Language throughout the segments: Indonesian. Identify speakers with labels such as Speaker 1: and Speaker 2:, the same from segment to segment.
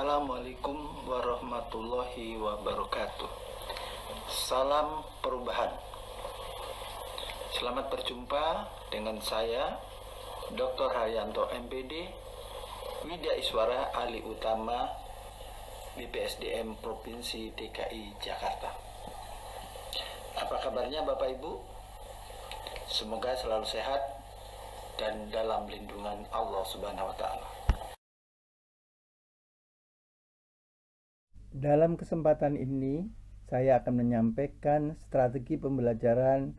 Speaker 1: Assalamualaikum warahmatullahi wabarakatuh. Salam perubahan. Selamat berjumpa dengan saya Dr. Haryanto MPD, Widya Iswara Ahli Utama BPSDM Provinsi DKI Jakarta. Apa kabarnya Bapak Ibu? Semoga selalu sehat dan dalam lindungan Allah Subhanahu wa Ta'ala.
Speaker 2: Dalam kesempatan ini, saya akan menyampaikan strategi pembelajaran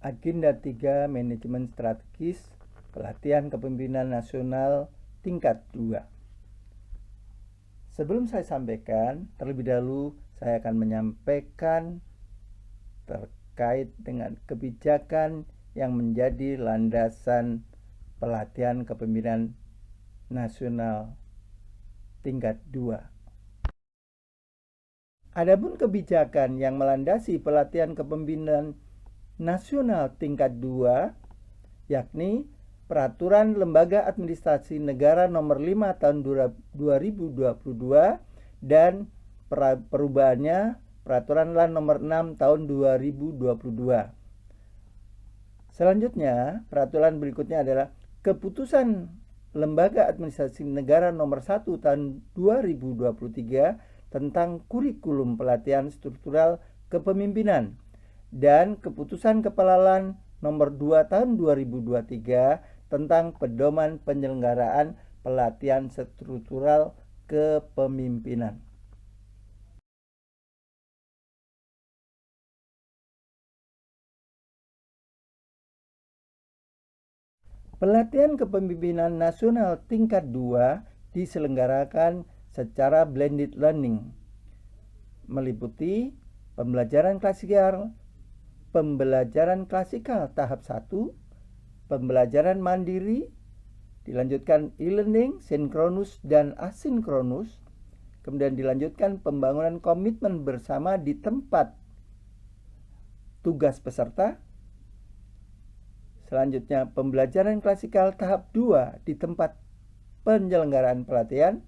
Speaker 2: Agenda 3 Manajemen Strategis Pelatihan Kepemimpinan Nasional Tingkat 2. Sebelum saya sampaikan, terlebih dahulu saya akan menyampaikan terkait dengan kebijakan yang menjadi landasan pelatihan kepemimpinan nasional tingkat 2. Adapun kebijakan yang melandasi pelatihan kepemimpinan nasional tingkat 2, yakni Peraturan Lembaga Administrasi Negara Nomor 5 Tahun 2022 dan perubahannya Peraturan LAN Nomor 6 Tahun 2022. Selanjutnya, peraturan berikutnya adalah Keputusan Lembaga Administrasi Negara Nomor 1 Tahun 2023 tentang kurikulum pelatihan struktural kepemimpinan dan Keputusan Kepala LAN Nomor 2 Tahun 2023 tentang pedoman penyelenggaraan pelatihan struktural kepemimpinan. Pelatihan kepemimpinan nasional tingkat 2 diselenggarakan secara blended learning, meliputi pembelajaran klasikal tahap 1, pembelajaran mandiri, dilanjutkan e-learning sinkronus dan asinkronus, kemudian dilanjutkan pembangunan komitmen bersama di tempat tugas peserta, selanjutnya pembelajaran klasikal tahap 2 di tempat penyelenggaraan pelatihan,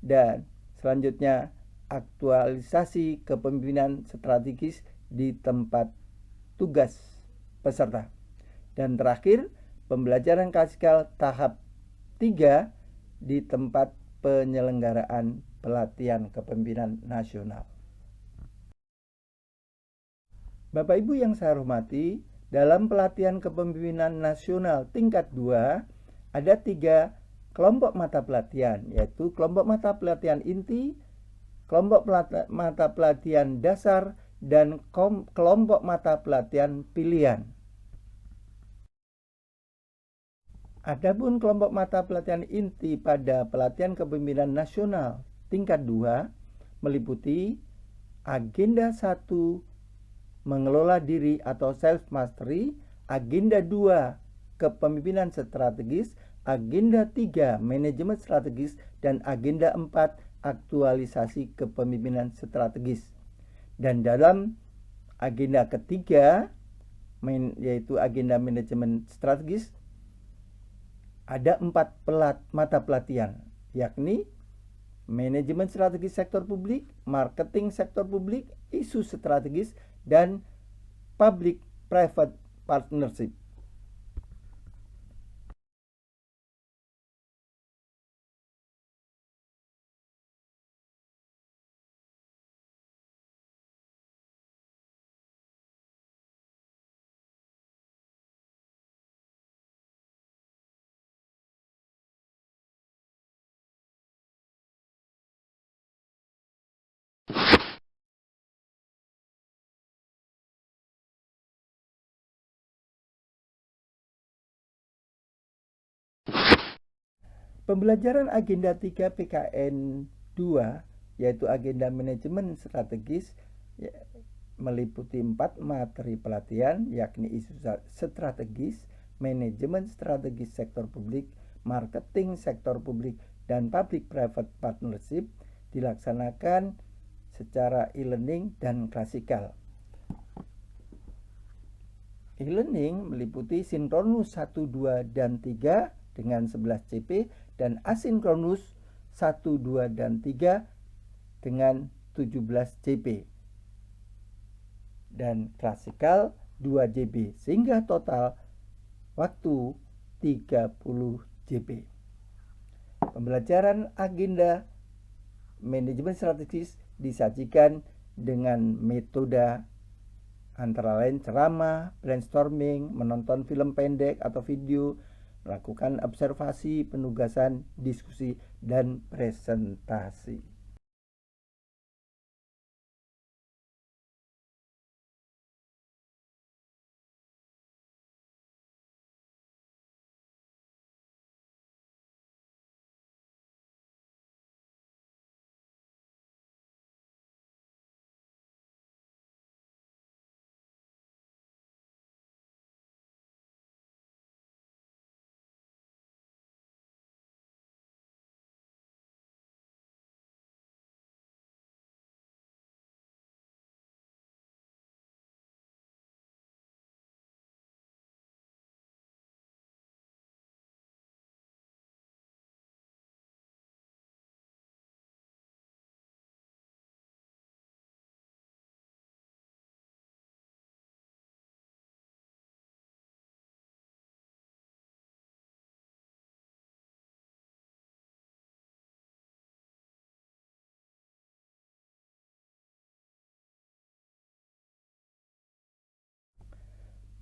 Speaker 2: dan selanjutnya aktualisasi kepemimpinan strategis di tempat tugas peserta. Dan terakhir, pembelajaran klasikal tahap 3 di tempat penyelenggaraan pelatihan kepemimpinan nasional. Bapak Ibu yang saya hormati, dalam pelatihan kepemimpinan nasional tingkat 2 ada 3 kelompok mata pelatihan, yaitu kelompok mata pelatihan inti, kelompok mata pelatihan dasar, dan kelompok mata pelatihan pilihan. Adapun kelompok mata pelatihan inti pada pelatihan kepemimpinan nasional tingkat 2 meliputi Agenda 1 mengelola diri atau self mastery, Agenda 2 kepemimpinan strategis, Agenda 3 manajemen strategis, dan Agenda 4 aktualisasi kepemimpinan strategis. Dan dalam agenda ketiga, yaitu agenda manajemen strategis, ada 4 mata pelatihan, yakni manajemen strategis sektor publik, marketing sektor publik, isu strategis, dan public private partnership. Pembelajaran Agenda 3 PKN 2, yaitu Agenda Manajemen Strategis, meliputi 4 materi pelatihan, yakni isu strategis, manajemen strategis sektor publik, marketing sektor publik, dan public private partnership, dilaksanakan secara e-learning dan klasikal. E-learning meliputi sinkronus 1, 2, dan 3 dengan 11 CP, dan asinkronus 1, 2, dan 3 dengan 17 JP. Dan klasikal 2 JP, sehingga total waktu 30 JP. Pembelajaran agenda manajemen strategis disajikan dengan metode antara lain ceramah, brainstorming, menonton film pendek atau video, melakukan observasi, penugasan, diskusi, dan presentasi.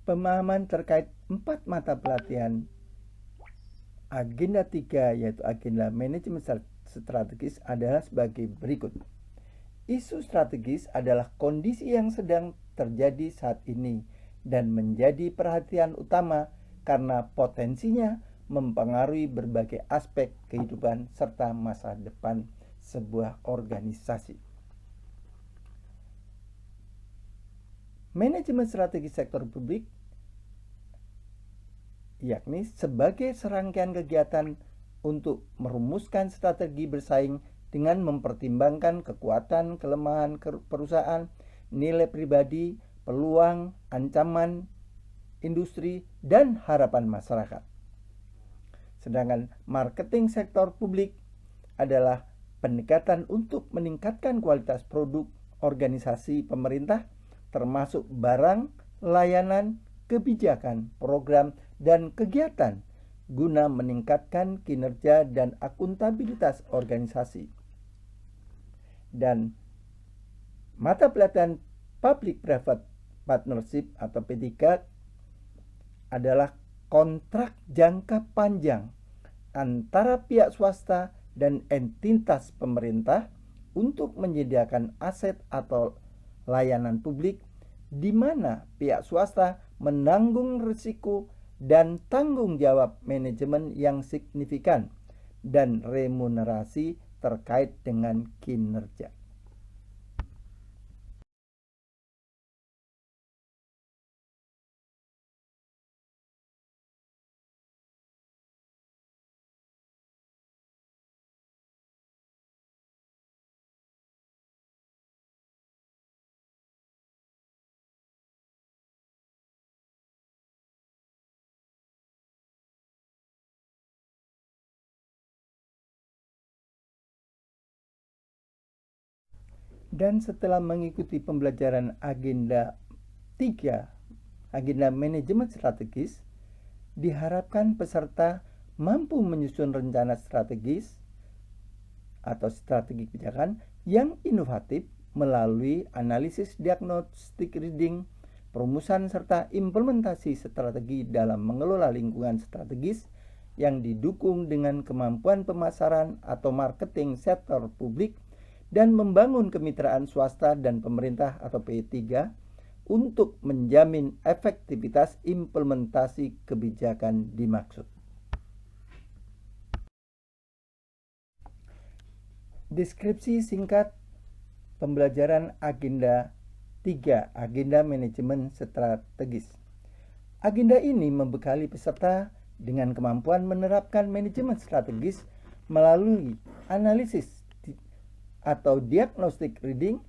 Speaker 2: Pemahaman terkait 4 mata pelatihan agenda 3, yaitu agenda manajemen strategis, adalah sebagai berikut. Isu strategis adalah kondisi yang sedang terjadi saat ini dan menjadi perhatian utama karena potensinya mempengaruhi berbagai aspek kehidupan serta masa depan sebuah organisasi. Manajemen strategi sektor publik yakni sebagai serangkaian kegiatan untuk merumuskan strategi bersaing dengan mempertimbangkan kekuatan, kelemahan perusahaan, nilai pribadi, peluang, ancaman industri, dan harapan masyarakat. Sedangkan marketing sektor publik adalah pendekatan untuk meningkatkan kualitas produk organisasi pemerintah, termasuk barang, layanan, kebijakan, program, dan kegiatan guna meningkatkan kinerja dan akuntabilitas organisasi. Dan mata pelatihan Public Private Partnership atau P3 adalah kontrak jangka panjang antara pihak swasta dan entitas pemerintah untuk menyediakan aset atau layanan publik di mana pihak swasta menanggung risiko dan tanggung jawab manajemen yang signifikan dan remunerasi terkait dengan kinerja. Dan setelah mengikuti pembelajaran agenda 3, agenda manajemen strategis, diharapkan peserta mampu menyusun rencana strategis atau strategi kebijakan yang inovatif melalui analisis diagnostic reading, perumusan serta implementasi strategi dalam mengelola lingkungan strategis yang didukung dengan kemampuan pemasaran atau marketing sektor publik dan membangun kemitraan swasta dan pemerintah atau P3 untuk menjamin efektivitas implementasi kebijakan dimaksud. Deskripsi singkat pembelajaran agenda 3, agenda manajemen strategis. Agenda ini membekali peserta dengan kemampuan menerapkan manajemen strategis melalui analisis atau diagnostic reading,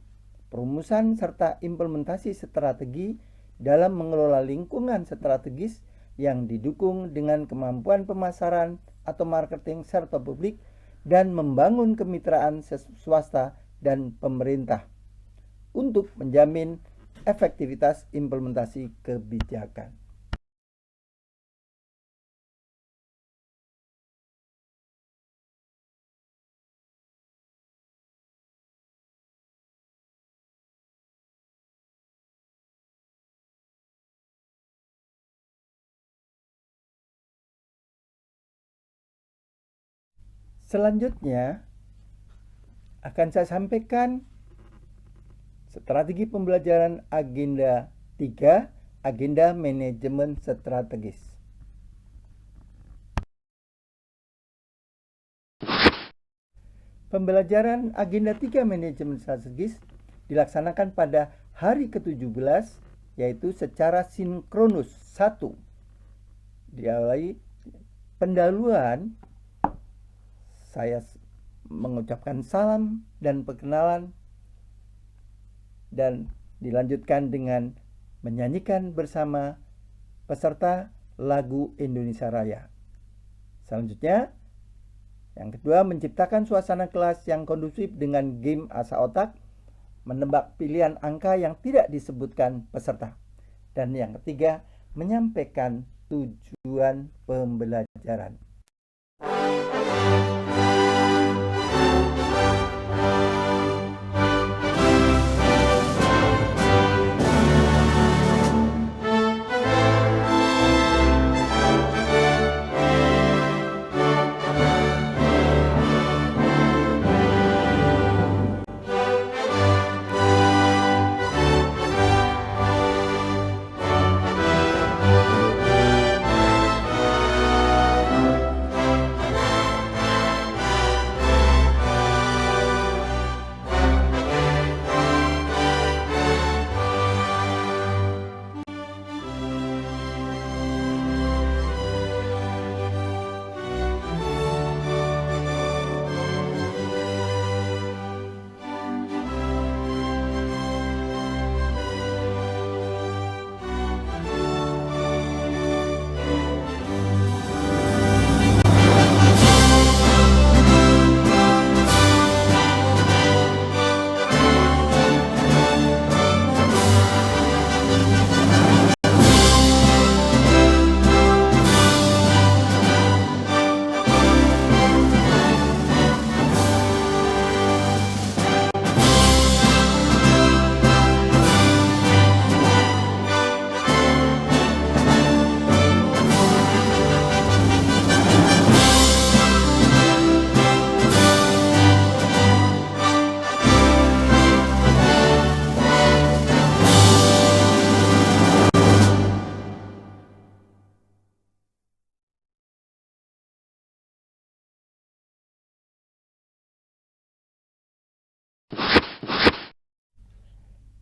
Speaker 2: perumusan serta implementasi strategi dalam mengelola lingkungan strategis yang didukung dengan kemampuan pemasaran atau marketing sektor publik dan membangun kemitraan swasta dan pemerintah untuk menjamin efektivitas implementasi kebijakan. Selanjutnya akan saya sampaikan strategi pembelajaran agenda 3, agenda manajemen strategis. Pembelajaran agenda 3 manajemen strategis dilaksanakan pada hari ke-17, yaitu secara sinkronus. 1. Diawali pendahuluan, saya mengucapkan salam dan perkenalan, dan dilanjutkan dengan menyanyikan bersama peserta lagu Indonesia Raya. Selanjutnya, yang kedua, menciptakan suasana kelas yang kondusif dengan game asa otak, menebak pilihan angka yang tidak disebutkan peserta. Dan yang ketiga, menyampaikan tujuan pembelajaran.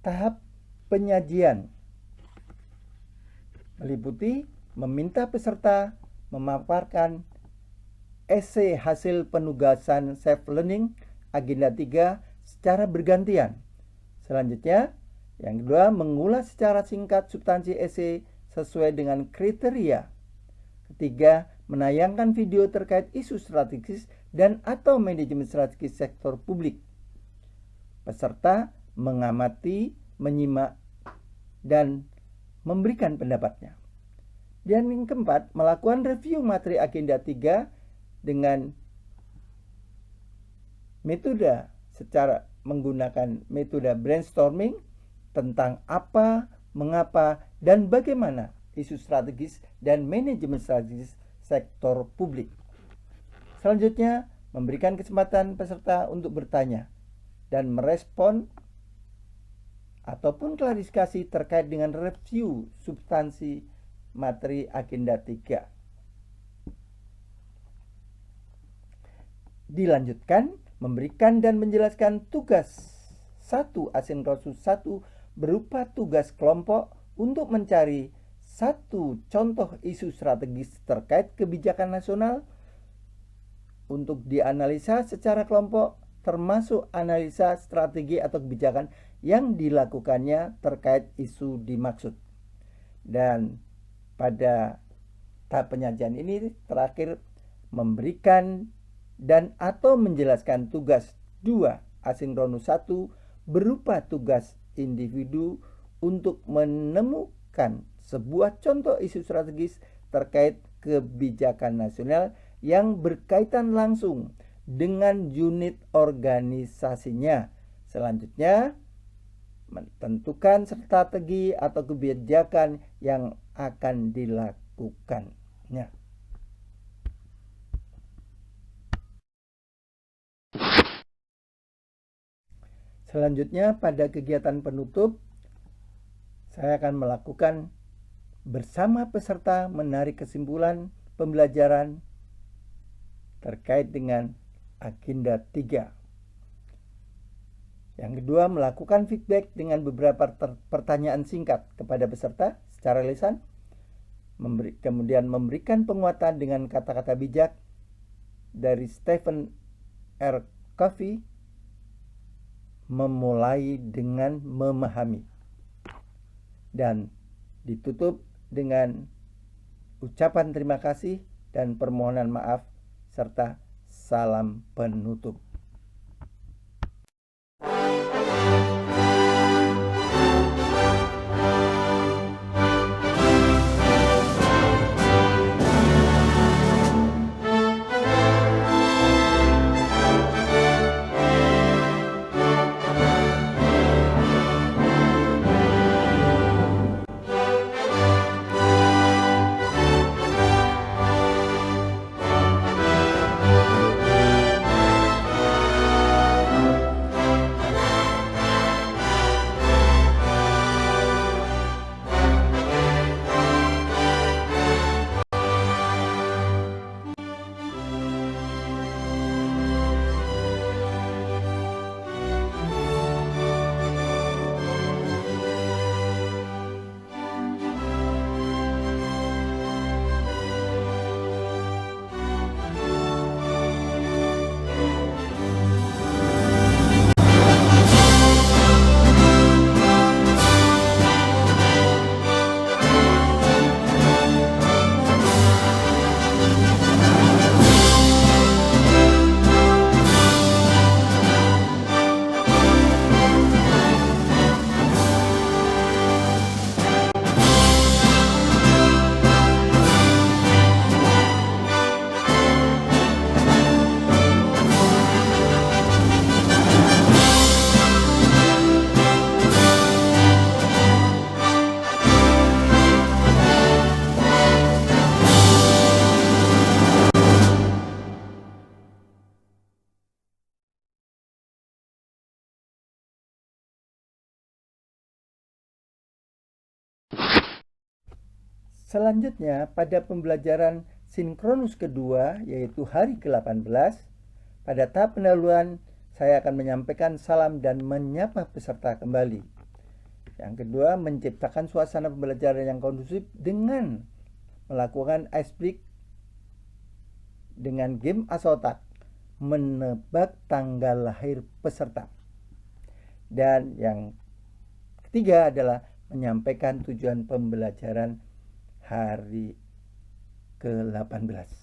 Speaker 2: Tahap penyajian meliputi meminta peserta memaparkan esai hasil penugasan self-learning agenda 3 secara bergantian. Selanjutnya, yang kedua, mengulas secara singkat substansi esai sesuai dengan kriteria. Ketiga, menayangkan video terkait isu strategis dan atau manajemen strategis sektor publik. Peserta mengamati, menyimak, dan memberikan pendapatnya. Dan yang keempat, melakukan review materi agenda 3 dengan metode secara menggunakan metode brainstorming tentang apa, mengapa, dan bagaimana isu strategis dan manajemen strategis sektor publik. Selanjutnya, memberikan kesempatan peserta untuk bertanya dan merespon ataupun klarifikasi terkait dengan review substansi materi agenda 3. Dilanjutkan, memberikan dan menjelaskan tugas 1 asinkronus 1 berupa tugas kelompok untuk mencari satu contoh isu strategis terkait kebijakan nasional untuk dianalisa secara kelompok, termasuk analisa strategi atau kebijakan yang dilakukannya terkait isu dimaksud. Dan pada tahap penyajian ini terakhir memberikan dan atau menjelaskan tugas 2 asinkronus 1 berupa tugas individu untuk menemukan sebuah contoh isu strategis terkait kebijakan nasional yang berkaitan langsung dengan unit organisasinya. Selanjutnya, menentukan strategi atau kebijakan yang akan dilakukannya. Selanjutnya, pada kegiatan penutup, saya akan melakukan bersama peserta menarik kesimpulan pembelajaran terkait dengan agenda 3. Yang kedua, melakukan feedback dengan beberapa pertanyaan singkat kepada peserta secara lisan. Kemudian memberikan penguatan dengan kata-kata bijak dari Stephen R. Covey, memulai dengan memahami. Dan ditutup dengan ucapan terima kasih dan permohonan maaf serta salam penutup. Selanjutnya, pada pembelajaran sinkronus kedua, yaitu hari ke-18, pada tahap pendahuluan, saya akan menyampaikan salam dan menyapa peserta kembali. Yang kedua, menciptakan suasana pembelajaran yang kondusif dengan melakukan ice break dengan game asotak, menebak tanggal lahir peserta. Dan yang ketiga adalah menyampaikan tujuan pembelajaran hari ke-18.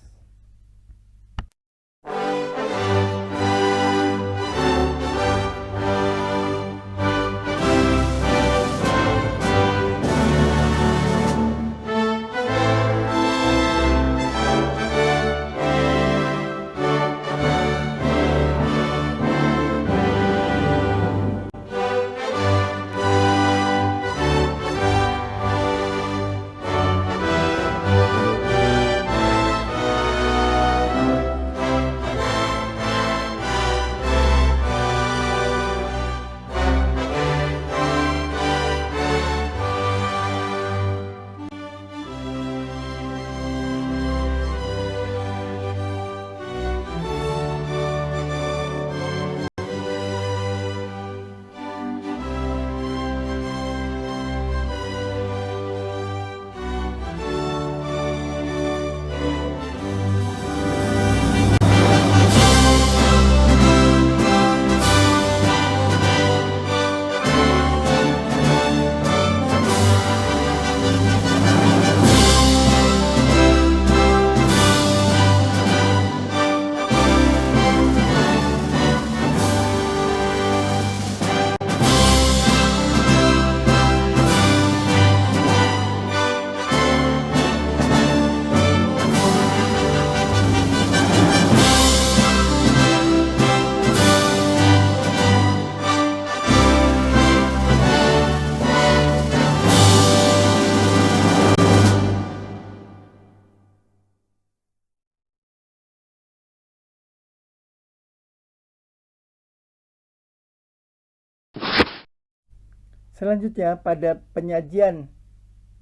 Speaker 2: Selanjutnya pada penyajian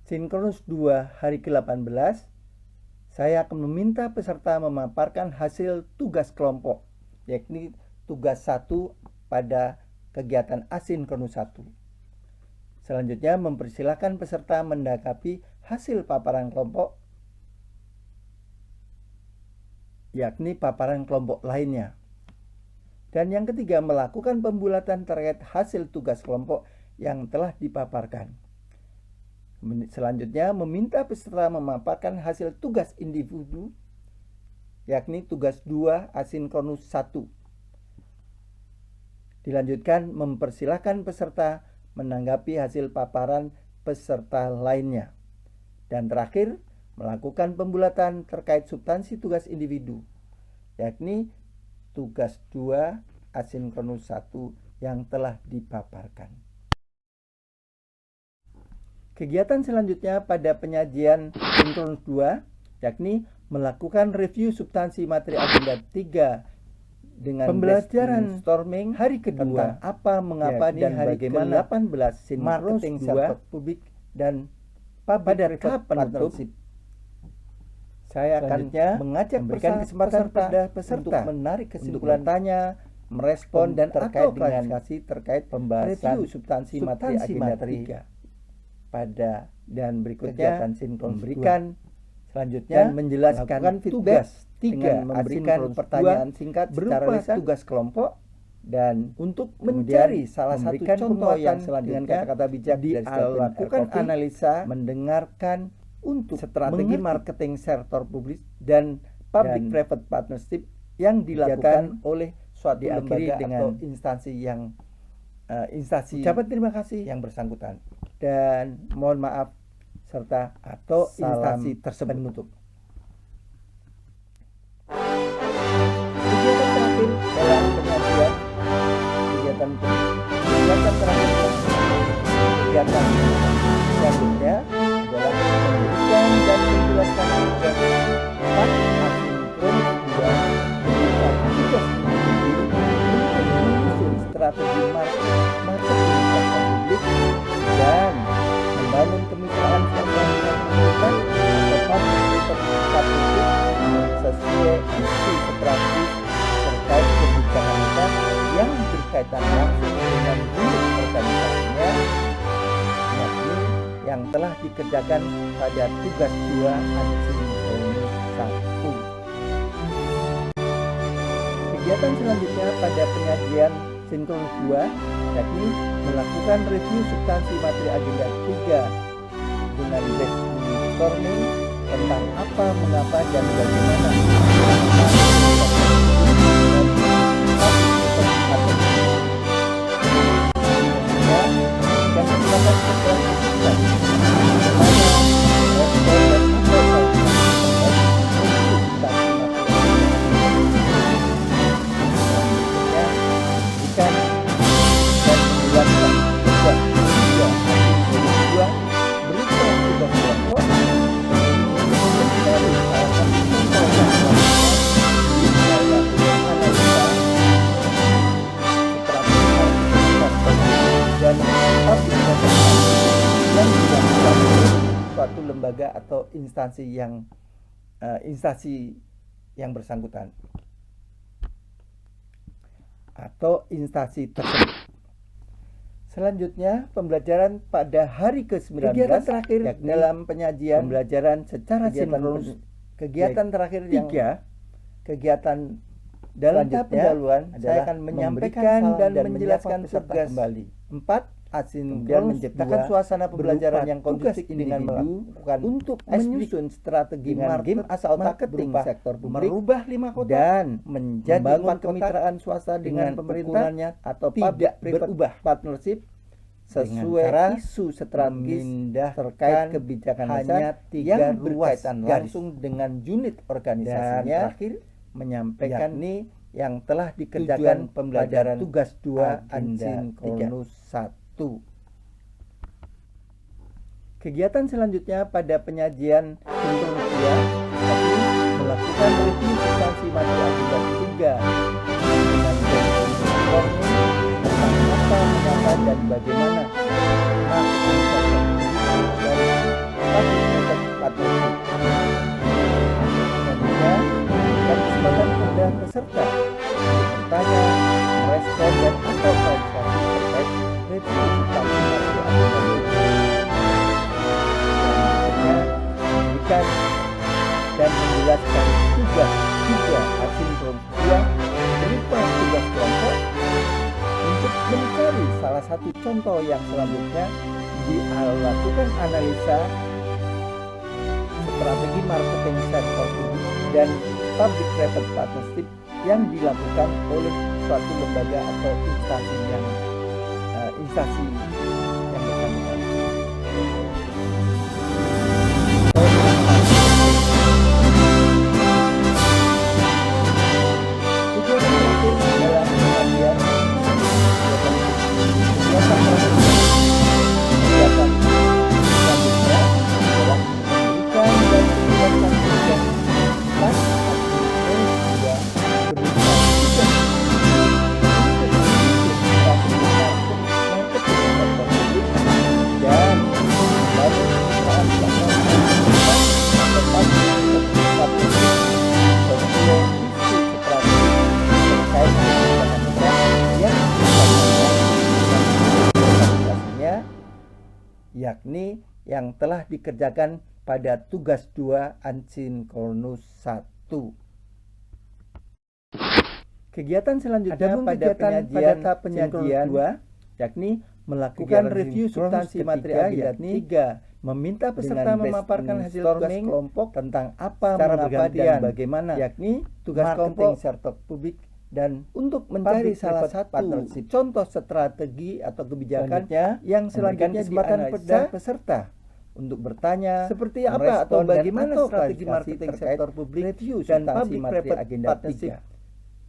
Speaker 2: sinkronus 2 hari ke-18, saya akan meminta peserta memaparkan hasil tugas kelompok, yakni tugas 1 pada kegiatan asinkronus 1. Selanjutnya mempersilahkan peserta menanggapi hasil paparan kelompok, yakni paparan kelompok lainnya. Dan yang ketiga, melakukan pembulatan terkait hasil tugas kelompok yang telah dipaparkan. Selanjutnya, meminta peserta memaparkan hasil tugas individu, yakni tugas 2 asinkronus 1. Dilanjutkan, mempersilahkan peserta menanggapi hasil paparan peserta lainnya. Dan terakhir, melakukan pembulatan terkait substansi tugas individu, yakni tugas 2 asinkronus 1 yang telah dipaparkan. Kegiatan selanjutnya pada penyajian sinkronus 2, yakni melakukan review substansi materi agenda 3 dengan pembelajaran brainstorming hari kedua, tentang apa, mengapa, dan bagaimana ke-18 marketing sektor publik dan pada tahap penutup. Saya akan mengajak kesempatan pada peserta untuk menarik kesimpulan, tanya, merespon, dan terkait dengan terkait pembahasan review substansi materi agenda 3 pada dan berikutnya memberikan selanjutnya dan menjelaskan tugas 3 memberikan pertanyaan singkat berupa tugas kelompok dan untuk mencari salah satu contoh yang selanjutnya kata-kata bijak dilakukan analisa, mendengarkan untuk strategi marketing sektor publik dan public private partnership yang dilakukan oleh suatu lembaga atau instansi yang ucapan terima kasih yang bersangkutan dan mohon maaf serta atau instansi tersebut penutup. Kegiatan terakhir dalam penyajian kegiatan terakhir kegiatan selanjutnya adalah memberikan dan menjelaskan tugas 4 asinkronus 2 berupa tugas individu untuk menyusun strategi marketing sektor publik dan membangun kemitraan serta pemerintah atau publik sesuai isu strategis terkait kebijakan kita yang berkaitan langsung dengan unit organisasinya, yakni yang telah dikerjakan pada tugas 2 asinkronus 1. Kegiatan selanjutnya pada penyajian sinkronus 2, yakni melakukan review substansi materi agenda 3 dengan brainstorming tentang apa, mengapa, dan bagaimana suatu lembaga atau instansi yang bersangkutan atau instansi tersebut. Selanjutnya pembelajaran pada hari ke-19 kegiatan terakhir dalam penyajian pembelajaran secara sinkronus. Kegiatan terakhir yang kegiatan dalam tahap pendahuluan saya akan menyampaikan dan menjelaskan tugas kembali 4 kemudian menciptakan suasana pembelajaran yang kondusif dengan melakukan untuk menyusun strategi marketing asal marketing sektor publik, merubah 5 kota dan membangun kemitraan swasta dengan pemerintah atau tidak berubah partnership sesuai isu strategis terkait kebijakan hanya 3 berkaitan langsung dengan unit organisasinya. Dan terakhir menyampaikan ini yang telah dikerjakan pembelajaran tugas 2 asinkronus 1. Kegiatan selanjutnya pada penyajian sinkronus 2, yakni melakukan review substansi materi agenda 3 dengan brainstorming tentang apa, mengapa, dan bagaimana bertanya, merespon, dan atau klarifikasi terkait review substansi materi agenda memberikan dan menjelaskan tugas 3 asinkron 2 berupa tugas kelompok untuk mencari salah satu contoh yang selanjutnya dilakukan analisa strategi marketing sektor publik dan public private partnership yang dilakukan oleh suatu lembaga atau instansi yang bersangkutan. Yakni yang telah dikerjakan pada tugas 2 asinkronus 1. Kegiatan selanjutnya pada tahap penyajian 2 yakni melakukan review substansi materi agenda 3, meminta peserta memaparkan hasil tugas kelompok tentang apa, mengapa, dan bagaimana, yakni tugas kelompok sektor publik, dan untuk mencari salah satu contoh strategi atau kebijakan yang selanjutnya kesempatan pada peserta untuk bertanya seperti apa atau bagaimana strategi marketing sektor publik dan public private agenda 3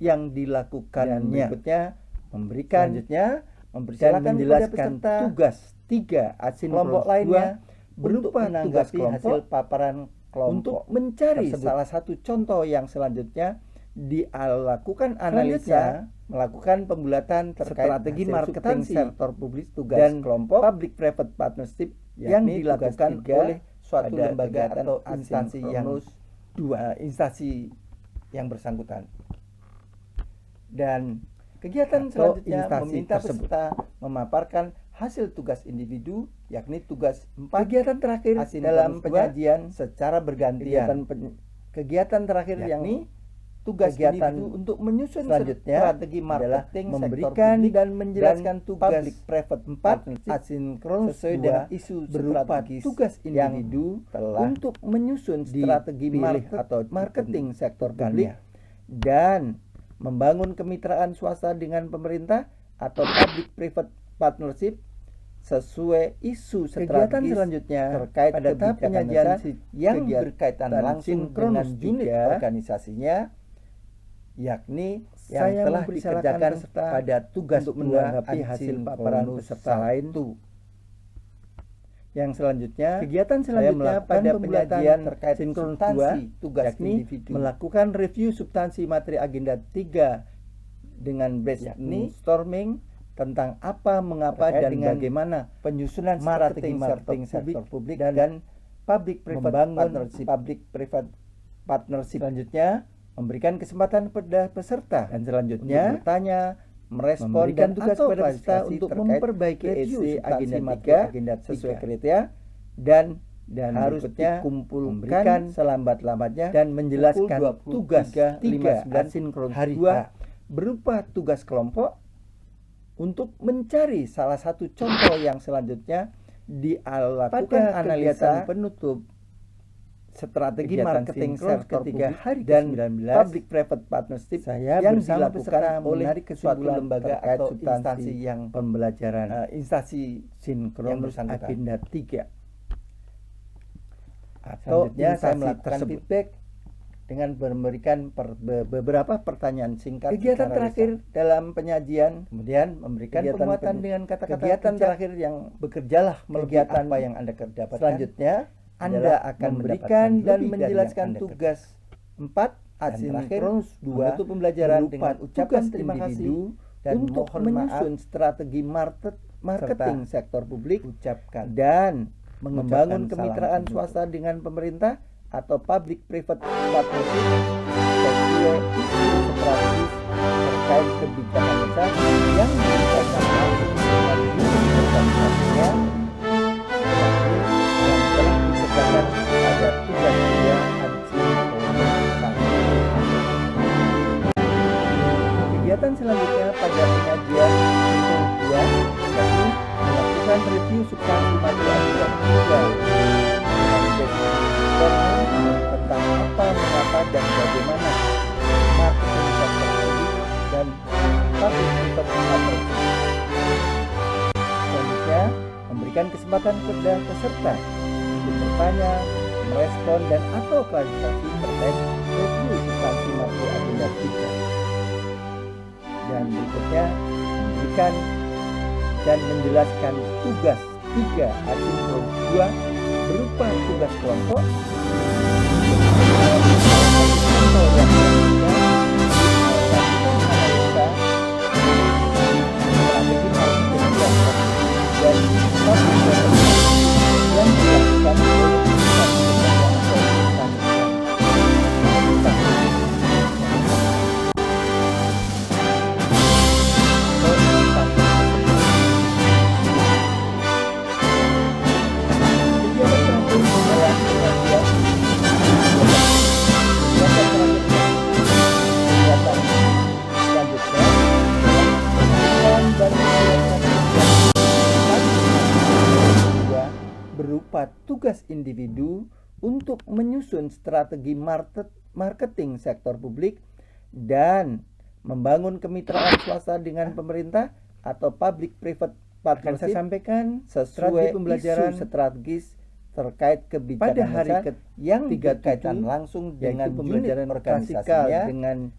Speaker 2: yang dilakukannya. Berikutnya memberikan dan menjelaskan tugas 3 kelompok lainnya berupa tugas hasil paparan kelompok untuk mencari salah satu contoh yang selanjutnya dilakukan analisa, melakukan pembulatan terkait strategi marketing sektor publik dan kelompok public private partnership yang dilakukan oleh suatu lembaga atau instansi yang bersangkutan. Dan kegiatan selanjutnya meminta peserta memaparkan hasil tugas individu, yakni tugas 4. Kegiatan terakhir dalam penyajian secara bergantian. Kegiatan terakhir yakni tugas individu untuk menyusun strategi marketing, memberikan dan menjelaskan tugas public private 4 asinkronus sesuai dengan isu berupa tugas individu untuk menyusun strategi marketing sektor publik dan membangun kemitraan swasta dengan pemerintah atau public private partnership sesuai isu strategis selanjutnya terkait pada tahap penyajian yang berkaitan langsung dengan unit organisasinya, yakni yang telah dikerjakan pada tugas untuk menanggapi hasil paparan peserta lain. Yang selanjutnya, kegiatan selanjutnya pada penyajian terkait substansi tugas yakni individu melakukan review substansi materi agenda 3 dengan brainstorming tentang apa, mengapa, dan bagaimana penyusunan marketing sektor publik dan public private partnership. Selanjutnya, memberikan kesempatan pada peserta dan selanjutnya bertanya, merespon, dan tugas pada peserta untuk memperbaiki isi agenda 3 sesuai kriteria dan harus dikumpulkan selambat-lambatnya dan menjelaskan tugas 3 asinkron hari 2 berupa tugas kelompok untuk mencari salah satu contoh yang selanjutnya dilakukan analisa penutup strategi marketing sektor publik dan public private partnership yang dilakukan oleh suatu lembaga atau instansi yang pembelajaran instansi sinkronus agenda 3. Atau saya melakukan feedback dengan memberikan beberapa pertanyaan singkat. Kegiatan terakhir dalam penyajian, kemudian memberikan penguatan dengan kata-kata. Kegiatan terakhir yang bekerjalah melebihi apa yang Anda dapatkan. Selanjutnya, Anda akan memberikan dan menjelaskan tugas 4 asinkronus 2 untuk pembelajaran dengan ucapan terima kasih dan untuk menyusun strategi marketing sektor publik, dan membangun kemitraan swasta dengan pemerintah atau public private partnership sesuai isu strategis terkait kebijakan besar yang berkaitan langsung dengan unit organisasinya yang telah dikerjakan pada tugas dia Kegiatan selanjutnya pada penyajian Simple 2 yaitu melakukan review substansi materi agenda 3 tentang apa, mengapa, dan bagaimana marketing sektor publik dan public private partnership. Selanjutnya, memberikan kesempatan kepada peserta untuk bertanya, merespon, dan atau klarifikasi terkait review substansi materi agenda 3. Dan berikutnya memberikan dan menjelaskan tugas 3 asinkron 2 berupa tugas kelompok yang dilakukan berupa tugas individu untuk menyusun strategi marketing sektor publik dan membangun kemitraan swasta dengan pemerintah atau public private partnership. Saya sampaikan sesuai pembelajaran strategis terkait kebijakan pada hari yang berkaitan langsung dengan pembelajaran organisasinya dengan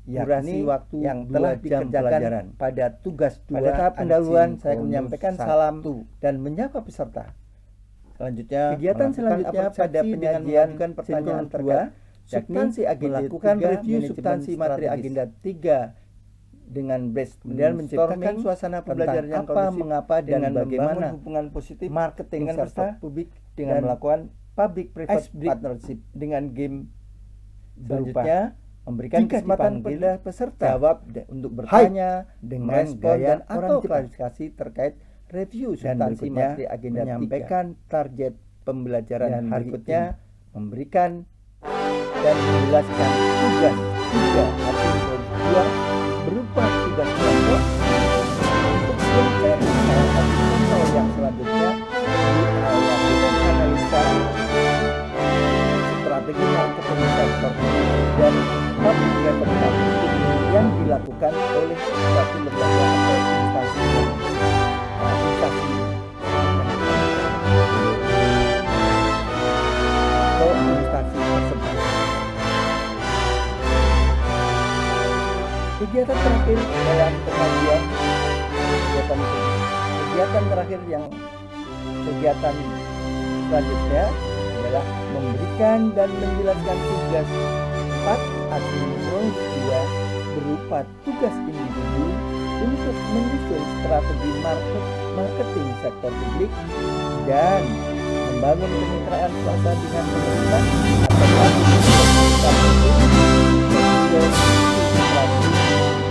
Speaker 2: durasi waktu yang telah dikerjakan pada tugas 2. Pada tahap pendahuluan saya akan menyampaikan salam dan menyapa peserta. Selanjutnya, kegiatan selanjutnya pada penyajian pertanyaan terkait substansi agenda, melakukan review substansi materi agenda 3 dengan dan menciptakan suasana pembelajaran yang kondusif, mengapa, dan bagaimana hubungan positif marketing sektor publik dengan melakukan public private partnership dengan game. Selanjutnya, memberikan kesempatan kepada peserta jawab untuk bertanya dengan respon dan atau klarifikasi terkait review substansi materi agenda 3. Menyampaikan target pembelajaran dan berikutnya memberikan dan menjelaskan tugas 3 asinkron 2 berupa tugas kelompok untuk mencari salah satu contoh yang selanjutnya dilakukan analisa strategi marketing sektor dan public private partnership yang dilakukan oleh suatu lembaga atau instansi tersebut. Kegiatan terakhir dalam pengajian kegiatan selanjutnya adalah memberikan dan menjelaskan tugas 4 asinkron 2 berupa tugas individu untuk menyusun strategi marketing sektor publik dan membangun kemitraan swasta dengan pemerintah atau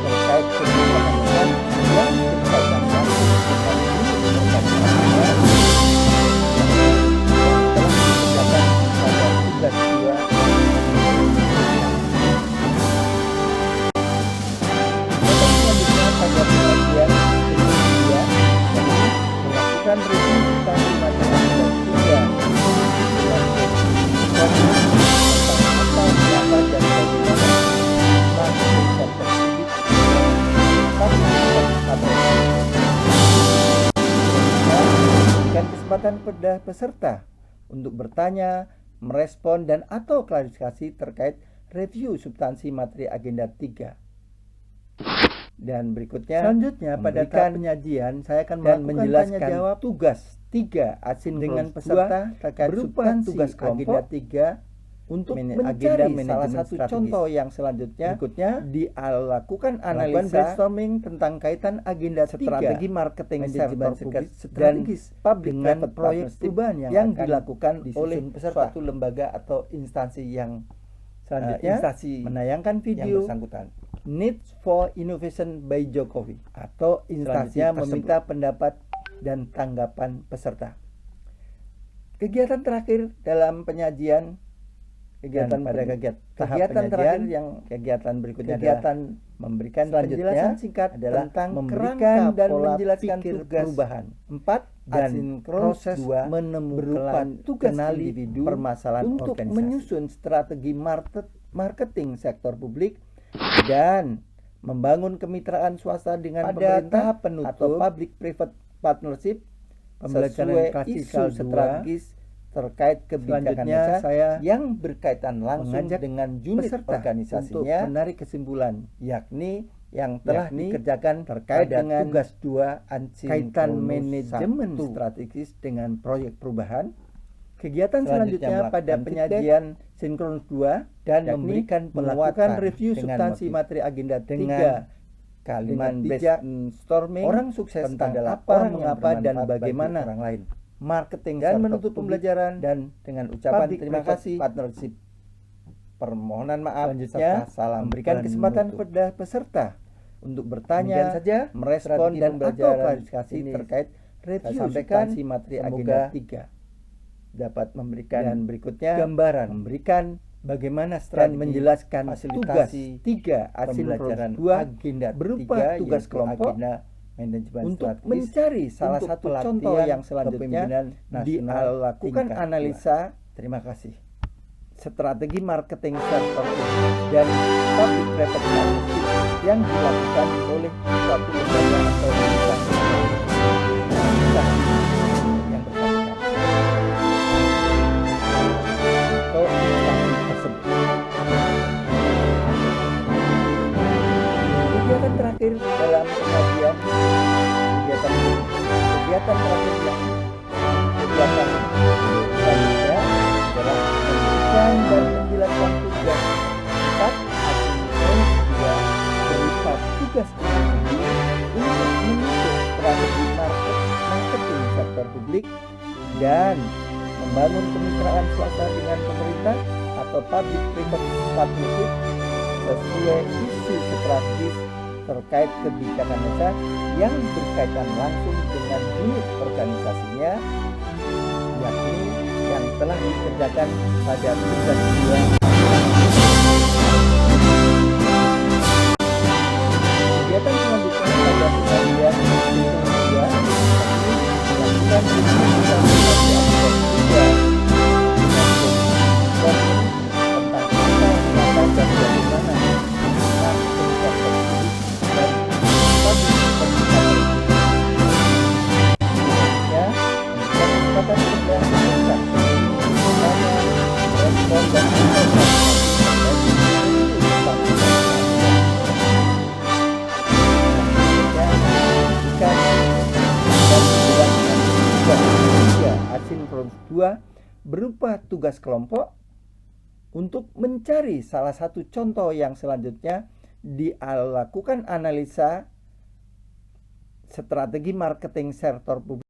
Speaker 2: terkait kebijakan besar yang berkaitan langsung dengan unit organisasinya yang telah dikerjakan pada tugas 2. Pada pengajian kedua melakukan review substansi materi agenda 3 dan apa, siapa, dan bagaimana marketing sektor publik memberikan kesempatan kepada peserta untuk bertanya, merespon, dan atau klarifikasi terkait review substansi materi agenda 3. Dan berikutnya selanjutnya pada tahap penyajian saya akan menjelaskan tanya jawab tugas 3 asinkron dengan peserta terkait berupa tugas agenda 3 untuk mencari salah satu contoh yang selanjutnya. Berikutnya dilakukan analisa brainstorming tentang kaitan agenda 3 strategi marketing sektor publik strategis dengan proyek perubahan yang dilakukan oleh suatu lembaga atau instansi yang selanjutnya menayangkan video yang bersangkutan. Needs for Innovation by Jokowi, atau instansinya meminta pendapat dan tanggapan peserta. Kegiatan terakhir dalam penyajian kegiatan terakhir yang kegiatan berikutnya adalah memberikan penjelasan singkat tentang memberikan dan menjelaskan tugas perubahan. 4. Dan proses menemukan tugas individu permasalahan untuk organisasi, menyusun strategi marketing sektor publik dan membangun kemitraan swasta dengan pemerintah atau public-private partnership sesuai isu strategis terkait kebijakan yang berkaitan langsung dengan unit organisasinya untuk menarik kesimpulan, yakni yang telah dikerjakan terkait dengan tugas 2 kaitan manajemen strategis dengan proyek perubahan. Kegiatan selanjutnya pada penyajian sinkronus 2 dan memberikan melakukan review substansi materi agenda 3 kalimat brainstorming orang sukses tentang apa, mengapa, dan bagaimana orang lain, marketing dan menutup pembelajaran dan dengan ucapan terima kasih, partnership, permohonan maaf, selanjutnya salam, memberikan kesempatan kepada peserta untuk bertanya, merespon dan atau klarifikasi terkait review substansi materi agenda 3, dapat memberikan dan berikutnya gambaran, memberikan bagaimana strategi dan menjelaskan tugas 3 pembelajaran 2 agenda berupa tugas kelompok untuk mencari salah satu contoh yang selanjutnya dilakukan analisa. Terima kasih. Strategi marketing sektor dan public private partnership yang dilakukan oleh suatu lembaga atau instansi yang bersangkutan atau instansi tersebut. Kegiatan terakhir dalam pengajian kegiatan terakhir yang kegiatan selanjutnya adalah memberikan dan menjelaskan tugas 4 asinkronus 2 berupa tugas individu untuk menyusun strategi marketing sektor publik dan membangun kemitraan swasta dengan pemerintah atau public-private partnership sesuai isu strategis terkait kebijakan dasar yang berkaitan langsung dengan unit organisasinya, yakni yang telah dikerjakan pada tugas 2. Kegiatan selanjutnya pada pengajian melakukan asinkronus 2 berupa tugas kelompok untuk mencari salah satu contoh yang selanjutnya dilakukan analisa strategi marketing sektor publik